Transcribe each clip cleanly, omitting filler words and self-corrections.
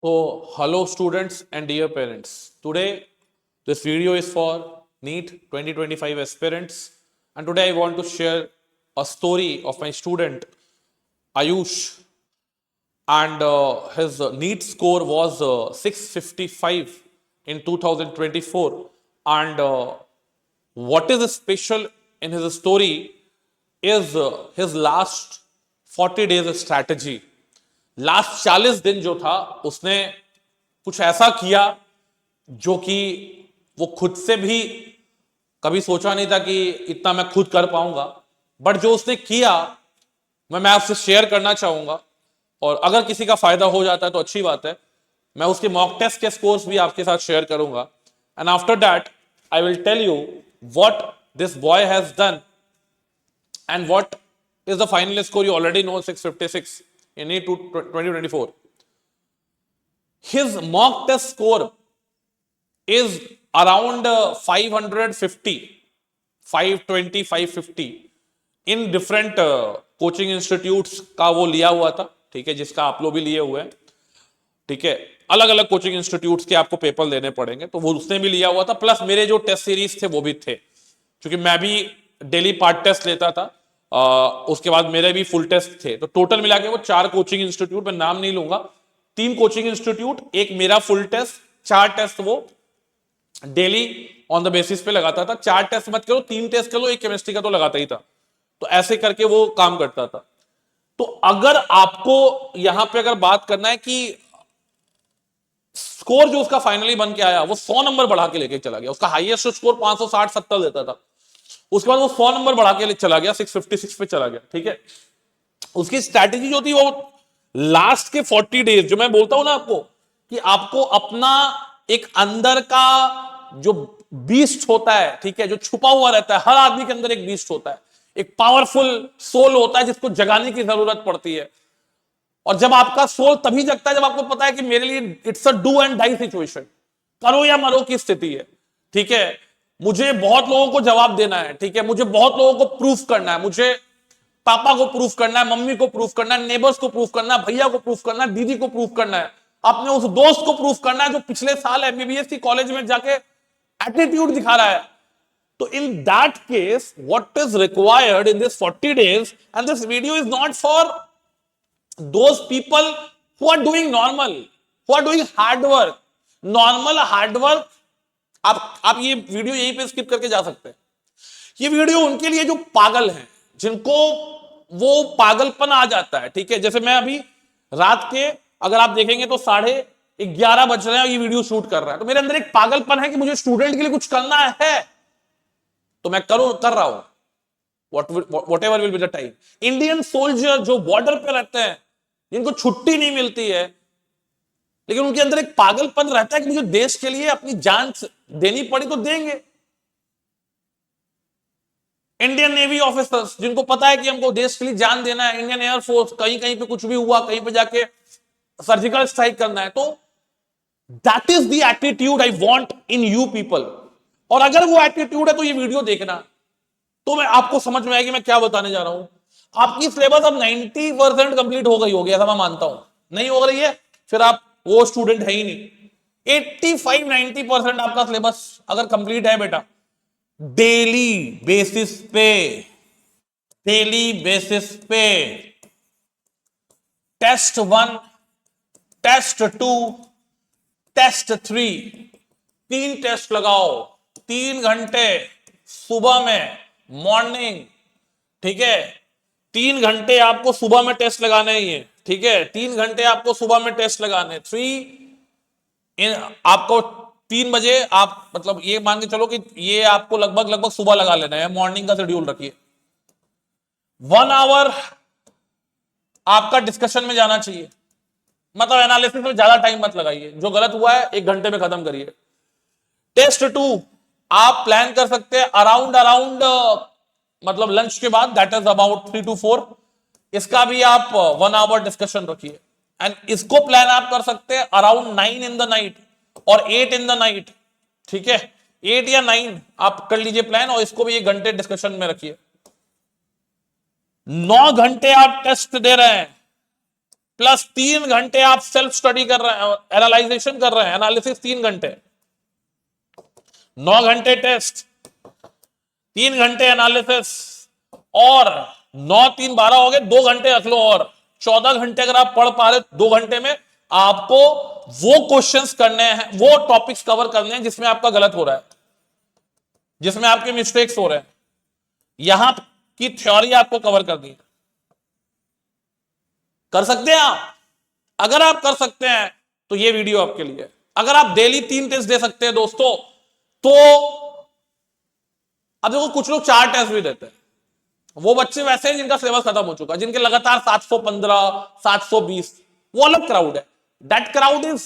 So, hello students and dear parents. Today, this video is for NEET 2025 aspirants, and today I want to share a story of my student Ayush, and his NEET score was 655 in 2024. And what is special in his story is his last 40 days strategy. Last 40 दिन जो था उसने कुछ ऐसा किया जो कि वो खुद से भी कभी सोचा नहीं था कि इतना मैं खुद कर पाऊंगा, बट जो उसने किया मैं आपसे शेयर करना चाहूंगा। और अगर किसी का फायदा हो जाता है तो अच्छी बात है। मैं उसके मॉक टेस्ट के स्कोर्स भी आपके साथ शेयर करूंगा, and after that I will tell you what this boy has done and what is the final score. You already know 656 in NEET 2024. His mock test score is around 550, 520, 550 in different coaching institutes का वो लिया हुआ था, ठीक है, जिसका आप लोग भी लिए हुए हैं, ठीक है। अलग अलग कोचिंग इंस्टीट्यूट्स के आपको पेपर देने पड़ेंगे, तो वो उसने भी लिया हुआ था, प्लस मेरे जो टेस्ट सीरीज थे वो भी थे, क्योंकि मैं भी डेली पार्ट टेस्ट लेता था। उसके बाद मेरे भी फुल टेस्ट थे, तो टोटल मिला के वो 4 कोचिंग इंस्टीट्यूट, मैं नाम नहीं लूंगा, 3 कोचिंग इंस्टीट्यूट, एक मेरा फुल टेस्ट, 4 टेस्ट वो डेली ऑन द बेसिस पे लगाता था। 4 टेस्ट मत करो, 3 टेस्ट करो, एक केमिस्ट्री का तो लगाता ही था, तो ऐसे करके वो काम करता था। तो अगर आपको यहां पे अगर बात करना है कि स्कोर जो उसका फाइनली बन के आया वो 100 नंबर बढ़ा के लेके चला गया, उसका हाईएस्ट स्कोर 560-70 देता था, उसके बाद वो 100 नंबर बढ़ा के चला गया, 656 पे चला गया, ठीक है। उसकी स्ट्रैटेजी जो थी वो लास्ट के 40 डेज, जो मैं बोलता हूं ना आपको कि आपको अपना एक अंदर का जो बीस्ट होता है, ठीक है, जो छुपा हुआ रहता है, हर आदमी के अंदर एक बीस्ट होता है, एक पावरफुल सोल होता है जिसको जगाने की जरूरत पड़ती है। और जब आपका सोल तभी जगता है जब आपको पता है कि मेरे लिए it's a do and die situation, करो या मरो की स्थिति है, ठीक है। मुझे बहुत लोगों को जवाब देना है, ठीक है, मुझे बहुत लोगों को प्रूफ करना है, मुझे पापा को प्रूफ करना है, मम्मी को प्रूफ करना है, नेबर्स को प्रूफ करना है, भैया को प्रूफ करना है, दीदी को प्रूफ करना है, अपने उस दोस्त को प्रूफ करना है जो पिछले साल एमबीबीएस की कॉलेज में जाके एटीट्यूड दिखा रहा है। तो in that case what is required in this 40 days, and this video is not for those people who are doing normal, who are doing hard work, normal hard work, आप ये video यहीं पे skip करके जा सकते हैं। ये video उनके लिए जो पागल हैं, जिनको वो पागलपन आ जाता है, ठीक है। जैसे मैं अभी रात के अगर आप देखेंगे तो 11:30 बज रहे हैं और ये वीडियो शूट कर रहा है, तो मेरे अंदर एक पागलपन है कि मुझे स्टूडेंट के लिए कुछ करना है, तो मैं कर रहा हूं, whatever will be the time। Indian soldier जो बॉर्डर पे रहते हैं, जिनको छुट्टी नहीं मिलती है, लेकिन उनके अंदर एक पागलपन रहता है कि मुझे देश के लिए अपनी जान देनी पड़ी तो देंगे। इंडियन नेवी ऑफिसर्स जिनको पता है कि हमको देश के लिए जान देना है, इंडियन एयरफोर्स, कहीं कहीं पे कुछ भी हुआ, कहीं पे जाके सर्जिकल स्ट्राइक करना है, तो that is the attitude I want in you people. और अगर वो एटीट्यूड है तो ये वीडियो देखना, तो मैं आपको समझ में आएगी मैं क्या बताने जा रहा हूं। आपकी सिलेबस अब 90% कंप्लीट हो गई होगी, ऐसा मैं मानता हूं। नहीं हो रही है फिर आप वो स्टूडेंट है ही नहीं। 85-90% आपका सिलेबस अगर कंप्लीट है बेटा, डेली बेसिस पे टेस्ट 1, टेस्ट 2, टेस्ट 3, 3 टेस्ट लगाओ, 3 घंटे सुबह में, मॉर्निंग, ठीक है। 3 घंटे आपको सुबह में टेस्ट लगाने ही है, ठीक है, 3 घंटे आपको सुबह में टेस्ट लगाने। आपको 3 बजे आप मतलब ये मान के चलो कि ये आपको लगभग सुबह लगा लेना है, मॉर्निंग का शेड्यूल रखिए। 1 आवर आपका डिस्कशन में जाना चाहिए, मतलब एनालिसिस में ज्यादा टाइम मत लगाइए, जो गलत हुआ है 1 घंटे में खत्म करिए। टेस्ट 2 आप प्लान कर सकते हैं अराउंड मतलब लंच के बाद, दैट इज अबाउट 3 to 4, इसका भी आप 1 आवर डिस्कशन रखिए। एंड इसको प्लान आप कर सकते हैं अराउंड 9 in the night और 8 in the night, ठीक है, 8 या 9 आप कर लीजिए प्लान, और इसको भी 1 घंटे डिस्कशन में रखिए। 9 घंटे आप टेस्ट दे रहे हैं, प्लस 3 घंटे आप सेल्फ स्टडी कर रहे हैं, एनालाइजेशन कर रहे हैं, एनालिसिस 3 घंटे, 9 घंटे टेस्ट, 3 घंटे एनालिसिस, और 9 3 12 हो गए, 2 घंटे रख लो, और 14 घंटे अगर आप पढ़ पा रहे 2 घंटे में आपको वो क्वेश्चंस करने हैं, वो टॉपिक्स कवर करने हैं जिसमें आपका गलत हो रहा है, जिसमें आपके मिस्टेक्स हो रहे हैं, यहां की थ्योरी आपको कवर करनी है। कर सकते हैं आप? अगर आप कर सकते हैं तो ये वीडियो आपके लिए। अगर आप डेली 3 टेस्ट दे सकते हैं दोस्तों, तो अब देखो कुछ लोग 4 टेस्ट भी देते हैं, वो बच्चे वैसे हैं जिनका सिलेबस खत्म हो चुका है, जिनके लगातार 715 720, वो अलग क्राउड है। दैट क्राउड इज,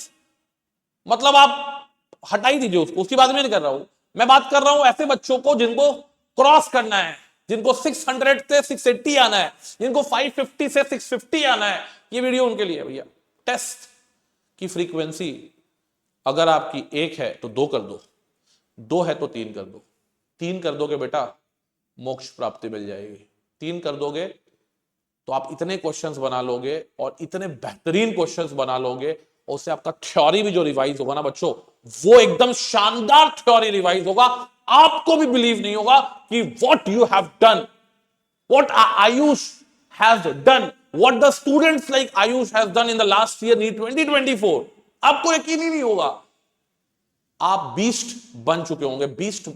मतलब आप हटा ही दीजिए उसको, उसकी बात मैं नहीं कर रहा हूं, मैं बात कर रहा हूं ऐसे बच्चों को जिनको क्रॉस करना है, जिनको 600 से 680 आना है, जिनको 550 से 650 आना है, ये वीडियो उनके लिए भैया। टेस्ट की फ्रीक्वेंसी अगर आपकी 1 है तो 2 कर दो, 2 है तो 3 कर दो, 3 कर दोगे बेटा मोक्ष प्राप्ति मिल जाएगी, 3 कर दोगे तो आप इतने क्वेश्चंस बना लोगे और इतने बेहतरीन क्वेश्चंस बना लोगे, और उससे आपका थ्योरी भी जो रिवाइज होगा ना बच्चों, वो एकदम शानदार थ्योरी रिवाइज होगा। आपको भी बिलीव नहीं होगा कि what you have done, what Ayush has done, what the students like Ayush has done in the last year NEET 2024, आपको यकीन ही नहीं होगा। आप बीस्ट बन चुके होंगे। बीस्ट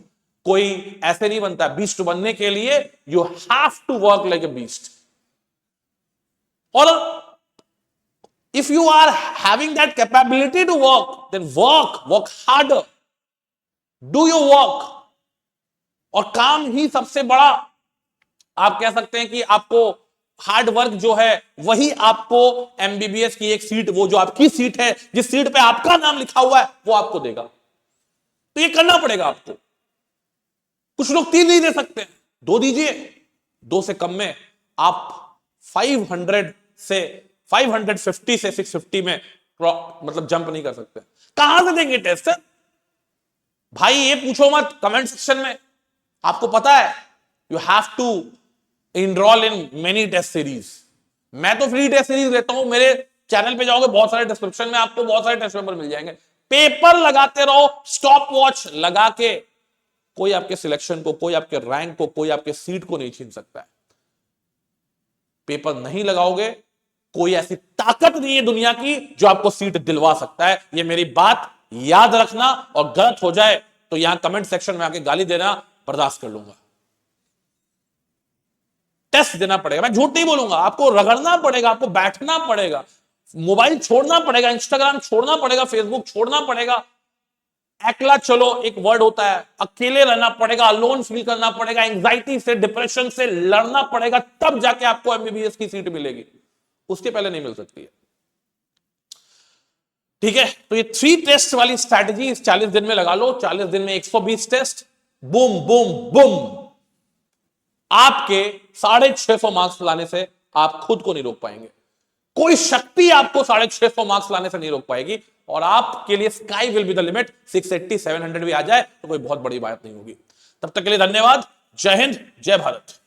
कोई ऐसे नहीं बनता, बीस्ट बनने के लिए you have to work like a beast. और if you are having that capability to work, then work harder, do your work। और काम ही सबसे बड़ा, आप कह सकते हैं कि आपको हार्ड वर्क जो है वही आपको एमबीबीएस की एक सीट, वो जो आपकी सीट है, जिस सीट पे आपका नाम लिखा हुआ है, वो आपको देगा। तो ये करना पड़ेगा आपको। कुछ लोग 3 नहीं दे सकते, 2 दीजिए, 2 से कम में आप 550 से 650 में मतलब जंप नहीं कर सकते। कहां से देंगे टेस्ट सर? भाई ये पूछो मत कमेंट सेक्शन में। आपको पता है you have to enrol in many test series. मैं तो फ्री टेस्ट सीरीज लेता हूं, मेरे चैनल पे जाओगे बहुत सारे डिस्क्रिप्शन में आपको बहुत सारे टेस्ट पेपर मिल जाएंगे। पेपर लगाते रहो, स्टॉप वॉच लगा के। कोई आपके सिलेक्शन को, कोई आपके रैंक को, कोई आपके सीट को नहीं छीन सकता है। पेपर नहीं लगाओगे, कोई ऐसी ताकत नहीं है दुनिया की जो आपको सीट दिलवा सकता है। ये मेरी बात याद रखना, और गलत हो जाए तो यहां कमेंट सेक्शन में आके गाली देना बर्दाश्त कर लूंगा। टेस्ट देना पड़ेगा, मैं झूठ नहीं बोलूंगा। आपको रगड़ना पड़ेगा, आपको बैठना पड़ेगा, मोबाइल छोड़ना पड़ेगा, इंस्टाग्राम छोड़ना पड़ेगा, फेसबुक छोड़ना पड़ेगा। अकेला चलो एक वर्ड होता है, अकेले रहना पड़ेगा, अलोन फील करना पड़ेगा, एंजाइटी से, डिप्रेशन से लड़ना पड़ेगा, तब जाके आपको एमबीबीएस की सीट मिलेगी, उसके पहले नहीं मिल सकती है। ठीक है, तो ये 3 टेस्ट वाली स्ट्रैटेजी इस 40 दिन में लगा लो। 40 दिन में 120 टेस्ट, बूम बूम बूम। आपके 650 मार्क्स लाने से आप खुद को नहीं रोक पाएंगे। कोई शक्ति आपको 650 मार्क्स लाने से नहीं रोक पाएगी, और आपके लिए sky will be the limit. 680 700 भी आ जाए तो कोई बहुत बड़ी बात नहीं होगी। तब तक के लिए धन्यवाद। जय हिंद, जय भारत।